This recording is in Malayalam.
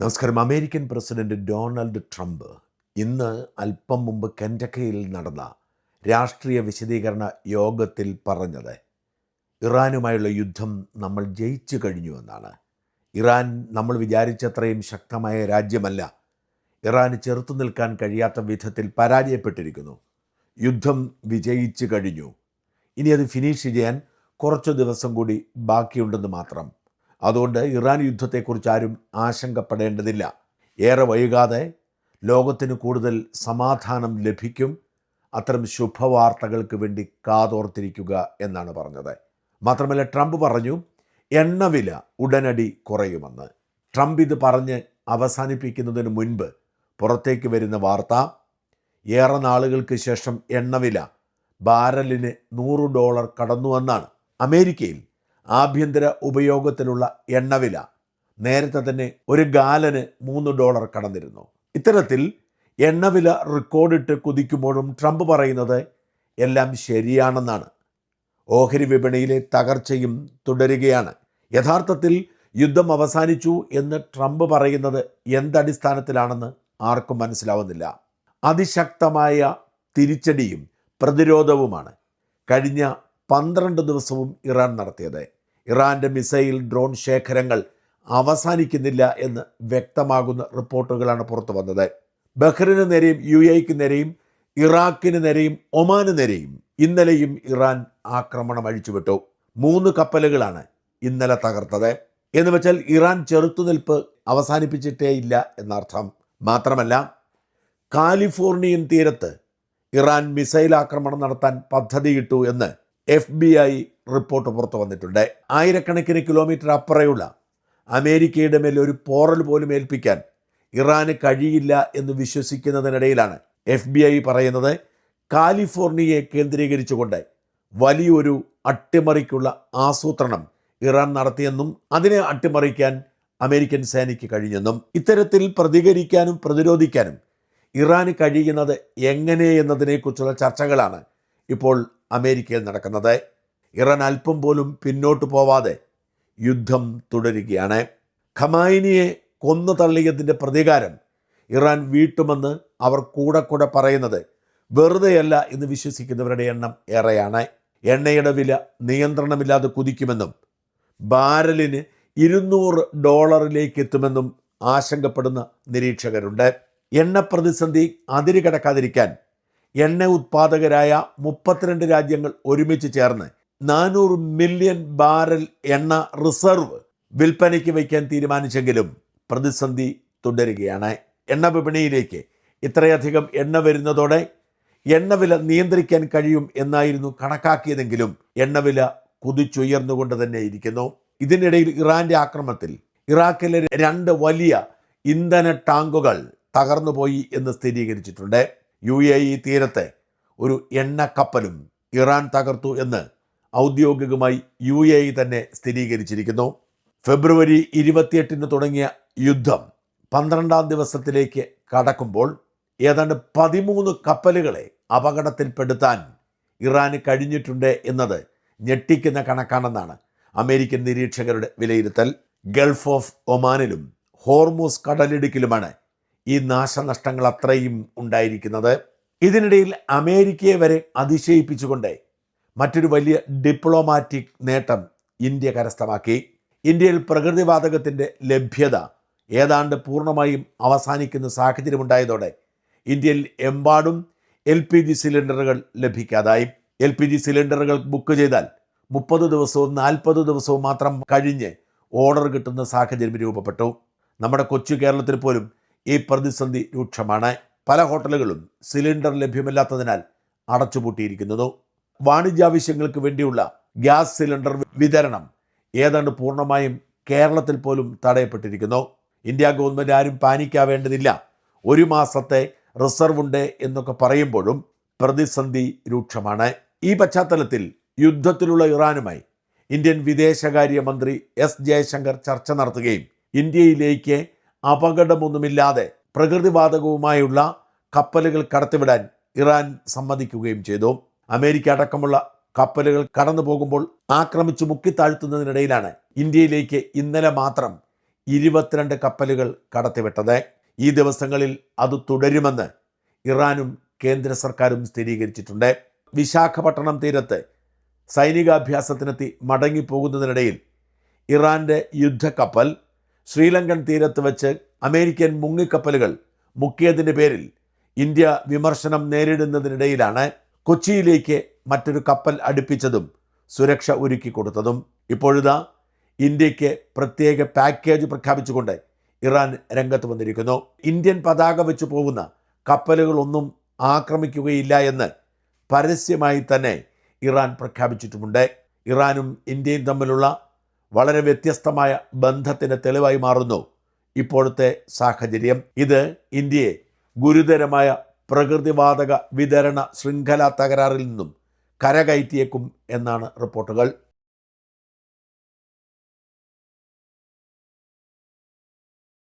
നമസ്കാരം. അമേരിക്കൻ പ്രസിഡന്റ് ഡൊണാൾഡ് ട്രംപ് ഇന്ന് അല്പം മുമ്പ് കെൻറ്റക്കിയിൽ നടന്ന രാഷ്ട്രീയ വിശദീകരണ യോഗത്തിൽ പറഞ്ഞത് ഇറാനുമായുള്ള യുദ്ധം നമ്മൾ ജയിച്ചു കഴിഞ്ഞു എന്നാണ്. ഇറാൻ നമ്മൾ വിചാരിച്ചത്രയും ശക്തമായ രാജ്യമല്ല. ഇറാന് ചെറുത്തു നിൽക്കാൻ കഴിയാത്ത വിധത്തിൽ പരാജയപ്പെട്ടിരിക്കുന്നു. യുദ്ധം വിജയിച്ചു കഴിഞ്ഞു. ഇനി അത് ഫിനിഷ് ചെയ്യാൻ കുറച്ചു ദിവസം കൂടി ബാക്കിയുണ്ടെന്ന് മാത്രം. അതുകൊണ്ട് ഇറാൻ യുദ്ധത്തെക്കുറിച്ച് ആരും ആശങ്കപ്പെടേണ്ടതില്ല. ഏറെ വൈകാതെ ലോകത്തിന് കൂടുതൽ സമാധാനം ലഭിക്കും. അത്തരം ശുഭവാർത്തകൾക്ക് വേണ്ടി കാതോർത്തിരിക്കുക എന്നാണ് പറഞ്ഞത്. മാത്രമല്ല, ട്രംപ് പറഞ്ഞു എണ്ണവില ഉടനടി കുറയുമെന്ന്. ട്രംപ് ഇത് പറഞ്ഞ് അവസാനിപ്പിക്കുന്നതിന് മുൻപ് പുറത്തേക്ക് വരുന്ന വാർത്ത, ഏറെ നാളുകൾക്ക് ശേഷം എണ്ണവില ബാരലിന് $100 കടന്നുവെന്നാണ്. അമേരിക്കയിൽ ആഭ്യന്തര ഉപയോഗത്തിലുള്ള എണ്ണവില നേരത്തെ തന്നെ ഒരു ഗാലന് $3 കടന്നിരുന്നു. ഇത്തരത്തിൽ എണ്ണവില റെക്കോർഡിട്ട് കുതിക്കുമ്പോഴും ട്രംപ് പറയുന്നത് എല്ലാം ശരിയാണെന്നാണ്. ഓഹരി വിപണിയിലെ തകർച്ചയും തുടരുകയാണ്. യഥാർത്ഥത്തിൽ യുദ്ധം അവസാനിച്ചു എന്ന് ട്രംപ് പറയുന്നത് എന്തടിസ്ഥാനത്തിലാണെന്ന് ആർക്കും മനസ്സിലാവുന്നില്ല. അതിശക്തമായ തിരിച്ചടിയും പ്രതിരോധവുമാണ് കഴിഞ്ഞ 12 ദിവസവും ഇറാൻ നടത്തിയത്. ഇറാൻ്റെ മിസൈൽ ഡ്രോൺ ശേഖരങ്ങൾ അവസാനിക്കുന്നില്ല എന്ന് വ്യക്തമാകുന്ന റിപ്പോർട്ടുകളാണ് പുറത്തു വന്നത്. ബഹ്റിന് നേരെയും UAE നേരെയും ഇറാഖിന് നേരെയും ഒമാന് നേരെയും ഇന്നലെയും ഇറാൻ ആക്രമണം അഴിച്ചുവിട്ടു. 3 കപ്പലുകളാണ് ഇന്നലെ തകർത്തത്. എന്ന് വെച്ചാൽ ഇറാൻ ചെറുത്തുനിൽപ്പ് അവസാനിപ്പിച്ചിട്ടേ ഇല്ല എന്നർത്ഥം. മാത്രമല്ല, കാലിഫോർണിയൻ തീരത്ത് ഇറാൻ മിസൈൽ ആക്രമണം നടത്താൻ പദ്ധതിയിട്ടു എന്ന് FBI റിപ്പോർട്ട് പുറത്തു വന്നിട്ടുണ്ട്. ആയിരക്കണക്കിന് കിലോമീറ്റർ അപ്പുറയുള്ള അമേരിക്കയുടെ മേൽ ഒരു പോറൽ പോലും ഏൽപ്പിക്കാൻ ഇറാന് കഴിയില്ല എന്ന് വിശ്വസിക്കുന്നതിനിടയിലാണ് FBI പറയുന്നത് കാലിഫോർണിയയെ കേന്ദ്രീകരിച്ചുകൊണ്ട് വലിയൊരു അട്ടിമറിക്കുള്ള ആസൂത്രണം ഇറാൻ നടത്തിയെന്നും അതിനെ അട്ടിമറിക്കാൻ അമേരിക്കൻ സേനയ്ക്ക് കഴിഞ്ഞെന്നും. ഇത്തരത്തിൽ പ്രതികരിക്കാനും പ്രതിരോധിക്കാനും ഇറാന് കഴിയുന്നത് എങ്ങനെ എന്നതിനെക്കുറിച്ചുള്ള ചർച്ചകളാണ് ഇപ്പോൾ അമേരിക്കയിൽ നടക്കുന്നത്. ഇറാൻ അല്പം പോലും പിന്നോട്ട് പോവാതെ യുദ്ധം തുടരുകയാണ്. ഖമൈനിയെ കൊന്നു തള്ളിയതിൻ്റെ പ്രതികാരം ഇറാൻ വീട്ടുമെന്ന് അവർ കൂടെ പറയുന്നത് വെറുതെയല്ല എന്ന് വിശ്വസിക്കുന്നവരുടെ എണ്ണം ഏറെയാണ്. എണ്ണയുടെ വില നിയന്ത്രണമില്ലാതെ കുതിക്കുമെന്നും ബാരലിന് $200 എത്തുമെന്നും ആശങ്കപ്പെടുന്ന നിരീക്ഷകരുണ്ട്. എണ്ണ പ്രതിസന്ധി അതിര് കടക്കാതിരിക്കാൻ എണ്ണ ഉത്പാദകരായ 32 രാജ്യങ്ങൾ ഒരുമിച്ച് ചേർന്ന് 400 മില്യൺ ബാരൽ എണ്ണ റിസർവ് വിൽപ്പനയ്ക്ക് വയ്ക്കാൻ തീരുമാനിച്ചെങ്കിലും പ്രതിസന്ധി തുടരുകയാണ്. എണ്ണ വിപണിയിലേക്ക് ഇത്രയധികം എണ്ണ വരുന്നതോടെ എണ്ണവില നിയന്ത്രിക്കാൻ കഴിയും എന്നായിരുന്നു കണക്കാക്കിയതെങ്കിലും എണ്ണവില കുതിച്ചുയർന്നുകൊണ്ട് തന്നെ ഇരിക്കുന്നു. ഇതിനിടയിൽ ഇറാന്റെ ആക്രമണത്തിൽ ഇറാഖിലെ 2 വലിയ ഇന്ധന ടാങ്കുകൾ തകർന്നുപോയി എന്ന് സ്ഥിരീകരിച്ചിട്ടുണ്ട്. UAE തീരത്തെ ഒരു എണ്ണ കപ്പലും ഇറാൻ തകർത്തു എന്ന് ഔദ്യോഗികമായി UAE തന്നെ സ്ഥിരീകരിച്ചിരിക്കുന്നു. ഫെബ്രുവരി 28 തുടങ്ങിയ യുദ്ധം 12ാം ദിവസത്തിലേക്ക് കടക്കുമ്പോൾ ഏതാണ്ട് 13 കപ്പലുകളെ അപകടത്തിൽപ്പെടുത്താൻ ഇറാന് കഴിഞ്ഞിട്ടുണ്ട് എന്നത് ഞെട്ടിക്കുന്ന കണക്കാണെന്നാണ് അമേരിക്കൻ നിരീക്ഷകരുടെ വിലയിരുത്തൽ. ഗൾഫ് ഓഫ് ഒമാനിലും ഹോർമൂസ് കടലിടുക്കിലുമാണ് ഈ നാശനഷ്ടങ്ങൾ അത്രയും ഉണ്ടായിരിക്കുന്നത്. ഇതിനിടയിൽ അമേരിക്കയെ വരെ അതിശയിപ്പിച്ചുകൊണ്ട് മറ്റൊരു വലിയ ഡിപ്ലോമാറ്റിക് നേട്ടം ഇന്ത്യ കരസ്ഥമാക്കി. ഇന്ത്യയിൽ പ്രകൃതിവാതകത്തിൻ്റെ ലഭ്യത ഏതാണ്ട് പൂർണ്ണമായും അവസാനിക്കുന്ന സാഹചര്യമുണ്ടായതോടെ ഇന്ത്യയിൽ എമ്പാടും LPG സിലിണ്ടറുകൾ ലഭിക്കാതായി. LPG സിലിണ്ടറുകൾ ബുക്ക് ചെയ്താൽ 30 ദിവസവും 40 ദിവസവും മാത്രം കഴിഞ്ഞ് ഓർഡർ കിട്ടുന്ന സാഹചര്യം രൂപപ്പെട്ടു. നമ്മുടെ കൊച്ചു കേരളത്തിൽ പോലും ഈ പ്രതിസന്ധി രൂക്ഷമാണ്. പല ഹോട്ടലുകളും സിലിണ്ടർ ലഭ്യമല്ലാത്തതിനാൽ അടച്ചുപൂട്ടിയിരിക്കുന്നു. വാണിജ്യാവശ്യങ്ങൾക്ക് വേണ്ടിയുള്ള ഗ്യാസ് സിലിണ്ടർ വിതരണം ഏതാണ്ട് പൂർണ്ണമായും കേരളത്തിൽ പോലും തടയപ്പെട്ടിരിക്കുന്നു. ഇന്ത്യ ഗവൺമെൻറ് ആരും പാനിക്കാവേണ്ടതില്ല. 1 മാസത്തെ റിസർവ് ഉണ്ട് എന്നൊക്കെ പറയുമ്പോഴും പ്രതിസന്ധി രൂക്ഷമാണ്. ഈ പശ്ചാത്തലത്തിൽ യുദ്ധത്തിലുള്ള ഇറാനുമായി ഇന്ത്യൻ വിദേശകാര്യമന്ത്രി S ജയശങ്കർ ചർച്ച നടത്തുകയും ഇന്ത്യയിലേക്ക് അപകടമൊന്നുമില്ലാതെ പ്രകൃതിവാതകവുമായുള്ള കപ്പലുകൾ കടത്തിവിടാൻ ഇറാൻ സമ്മതിക്കുകയും ചെയ്തു. അമേരിക്ക അടക്കമുള്ള കപ്പലുകൾ കടന്നു പോകുമ്പോൾ ആക്രമിച്ച് മുക്കിത്താഴ്ത്തുന്നതിനിടയിലാണ് ഇന്ത്യയിലേക്ക് ഇന്നലെ മാത്രം 22 കപ്പലുകൾ കടത്തിവിട്ടത്. ഈ ദിവസങ്ങളിൽ അത് തുടരുമെന്ന് ഇറാനും കേന്ദ്ര സർക്കാരും സ്ഥിരീകരിച്ചിട്ടുണ്ട്. വിശാഖപട്ടണം തീരത്ത് സൈനികാഭ്യാസത്തിനെത്തി മടങ്ങിപ്പോകുന്നതിനിടയിൽ ഇറാൻ്റെ യുദ്ധക്കപ്പൽ ശ്രീലങ്കൻ തീരത്ത് വെച്ച് അമേരിക്കൻ മുങ്ങിക്കപ്പലുകൾ മുക്കിയതിൻ്റെ പേരിൽ ഇന്ത്യ വിമർശനം നേരിടുന്നതിനിടയിലാണ് കൊച്ചിയിലേക്ക് മറ്റൊരു കപ്പൽ അടുപ്പിച്ചതും സുരക്ഷ ഒരുക്കി കൊടുത്തതും. ഇപ്പോഴിതാ ഇന്ത്യക്ക് പ്രത്യേക പാക്കേജ് പ്രഖ്യാപിച്ചുകൊണ്ട് ഇറാൻ രംഗത്ത് വന്നിരിക്കുന്നു. ഇന്ത്യൻ പതാക വെച്ച് പോകുന്ന കപ്പലുകളൊന്നും ആക്രമിക്കുകയില്ല എന്ന് പരസ്യമായി തന്നെ ഇറാൻ പ്രഖ്യാപിച്ചിട്ടുമുണ്ട്. ഇറാനും ഇന്ത്യയും തമ്മിലുള്ള വളരെ വ്യത്യസ്തമായ ബന്ധത്തിന് തെളിവായി മാറുന്നു ഇപ്പോഴത്തെ സാഹചര്യം. ഇത് ഇന്ത്യയെ ഗുരുതരമായ പ്രകൃതിവാതക വിതരണ ശൃംഖല തകരാറിൽ നിന്നും കരകയറ്റിയേക്കും എന്നാണ് റിപ്പോർട്ടുകൾ.